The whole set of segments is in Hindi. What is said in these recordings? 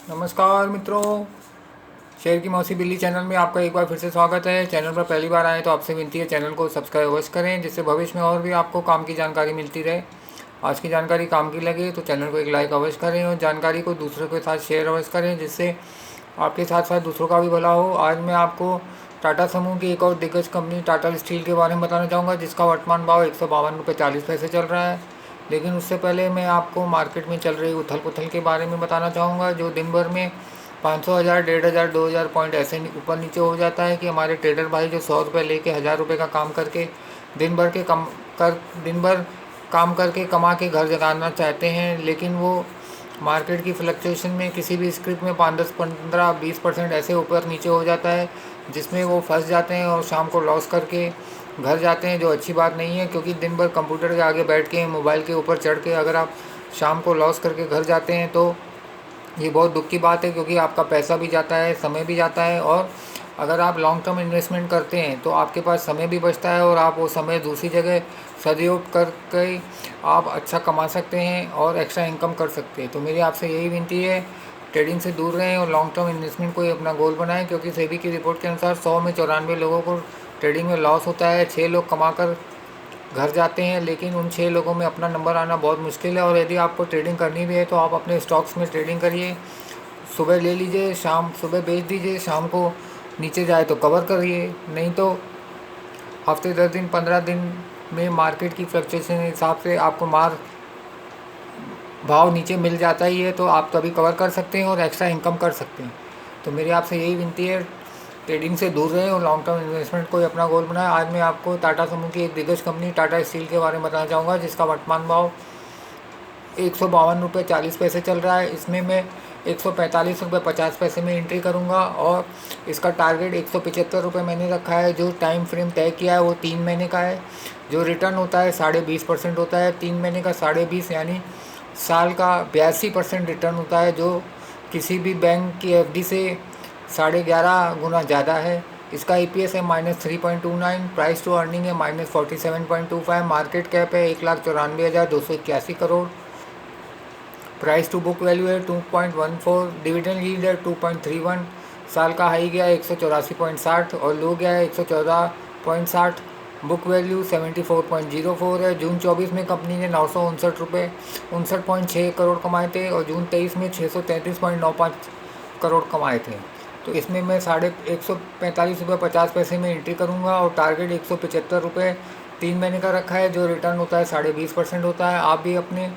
नमस्कार मित्रों, शेर की मौसी बिल्ली चैनल में आपका एक बार फिर से स्वागत है। चैनल पर पहली बार आए तो आपसे विनती है चैनल को सब्सक्राइब अवश्य करें, जिससे भविष्य में और भी आपको काम की जानकारी मिलती रहे। आज की जानकारी काम की लगे तो चैनल को एक लाइक अवश्य करें और जानकारी को दूसरों के साथ शेयर अवश्य करें, जिससे आपके साथ साथ दूसरों का भी भला हो। आज मैं आपको टाटा समूह की एक और दिग्गज कंपनी टाटा स्टील के बारे में बताना चाहूँगा, जिसका वर्तमान भाव 152 रुपये 40 पैसे चल रहा है। लेकिन उससे पहले मैं आपको मार्केट में चल रही उथल पुथल के बारे में बताना चाहूँगा, जो दिन भर में 500 हज़ार 1,500 2,000 पॉइंट ऐसे ऊपर नीचे हो जाता है कि हमारे ट्रेडर भाई जो 100 रुपये लेके 1,000 रुपये का काम करके दिन भर काम करके कमा के घर जगाना चाहते हैं, लेकिन वो मार्केट की फ्लक्चुएशन में किसी भी स्क्रिप्ट में 5, 10, 15, 20% ऐसे ऊपर नीचे हो जाता है, जिसमें वो फंस जाते हैं और शाम को लॉस करके घर जाते हैं, जो अच्छी बात नहीं है। क्योंकि दिन भर कंप्यूटर के आगे बैठ के मोबाइल के ऊपर चढ़ के अगर आप शाम को लॉस करके घर जाते हैं तो ये बहुत दुख की बात है, क्योंकि आपका पैसा भी जाता है, समय भी जाता है। और अगर आप लॉन्ग टर्म इन्वेस्टमेंट करते हैं तो आपके पास समय भी बचता है और आप वो समय दूसरी जगह सदुपयोग करके आप अच्छा कमा सकते हैं और एक्स्ट्रा इनकम कर सकते हैं। तो मेरी आपसे यही विनती है, ट्रेडिंग से दूर रहें और लॉन्ग टर्म इन्वेस्टमेंट को ही अपना गोल बनाएं। क्योंकि सेबी की रिपोर्ट के अनुसार 100 में 94 लोगों को ट्रेडिंग में लॉस होता है, 6 लोग कमाकर घर जाते हैं, लेकिन उन 6 लोगों में अपना नंबर आना बहुत मुश्किल है। और यदि आपको ट्रेडिंग करनी भी है तो आप अपने स्टॉक्स में ट्रेडिंग करिए, सुबह ले लीजिए, सुबह बेच दीजिए, शाम को नीचे जाए तो कवर करिए। नहीं तो हफ्ते 10 दिन 15 दिन में मार्केट की फ्लक्चुएशन के हिसाब से आपको भाव नीचे मिल जाता ही है, तो आप तभी कवर कर सकते हैं और एक्स्ट्रा इनकम कर सकते हैं। तो मेरी आपसे यही विनती है, ट्रेडिंग से दूर रहें और लॉन्ग टर्म इन्वेस्टमेंट को ही अपना गोल बनाएं। आज मैं आपको टाटा समूह की एक दिग्गज कंपनी टाटा स्टील के बारे में बताना चाहूँगा, जिसका वर्तमान भाव 152 रुपये 40 पैसे चल रहा है। इसमें मैं 145 रुपये 50 पैसे में एंट्री करूँगा और इसका टारगेट 175 रुपये मैंने रखा है। जो टाइम फ्रेम तय किया है वो 3 महीने का है। जो रिटर्न होता है 20.5% होता है। 3 महीने का 20.5 यानी साल का 82% रिटर्न होता है, जो किसी भी बैंक की एफडी से 11.5 गुना ज़्यादा है। इसका ईपीएस है -3.29, प्राइस टू अर्निंग है -47.25, मार्केट कैप है 1,94,281 crore, price to book value है 2.14, डिविडेंड यील्ड है 2.31, साल का हाई गया 184.60 और लो गया है 114.60, बुक वैल्यू 74.04 है। जून 24 में कंपनी ने 59 करोड़ कमाए थे और जून 23 में 633.95 करोड़ कमाए थे। तो इसमें मैं 145 रुपये 50 पैसे में एंट्री करूंगा और टारगेट 175 रुपये 3 महीने का रखा है। जो रिटर्न होता है 20.5% होता है। आप भी अपने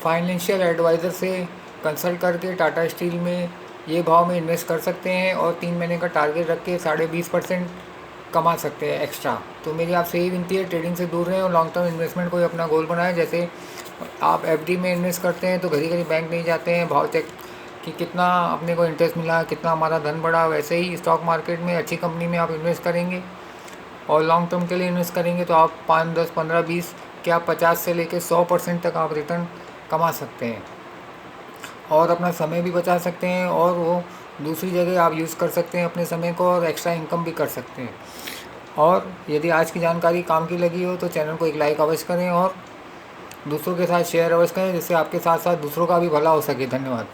फाइनेंशियल एडवाइज़र से कंसल्ट करके टाटा स्टील में ये भाव में इन्वेस्ट कर सकते हैं और 3 महीने का टारगेट रख के 20.5% कमा सकते हैं एक्स्ट्रा। तो मेरी आपसे यही विनती है, ट्रेडिंग से दूर रहें और लॉन्ग टर्म इन्वेस्टमेंट को ही अपना गोल बनाएं। जैसे आप एफडी में इन्वेस्ट करते हैं तो घड़ी घड़ी बैंक नहीं जाते हैं, भाव चेक कि कितना अपने को इंटरेस्ट मिला, कितना हमारा धन बढ़ा, वैसे ही स्टॉक मार्केट में अच्छी कंपनी में आप इन्वेस्ट करेंगे और लॉन्ग टर्म के लिए इन्वेस्ट करेंगे तो आप 5, 10, 15, 20 क्या 50 से लेकर 100% तक आप रिटर्न कमा सकते हैं और अपना समय भी बचा सकते हैं और वो दूसरी जगह आप यूज़ कर सकते हैं अपने समय को और एक्स्ट्रा इनकम भी कर सकते हैं। और यदि आज की जानकारी काम की लगी हो तो चैनल को एक लाइक अवश्य करें और दूसरों के साथ शेयर अवश्य करें, जिससे आपके साथ साथ दूसरों का भी भला हो सके। धन्यवाद।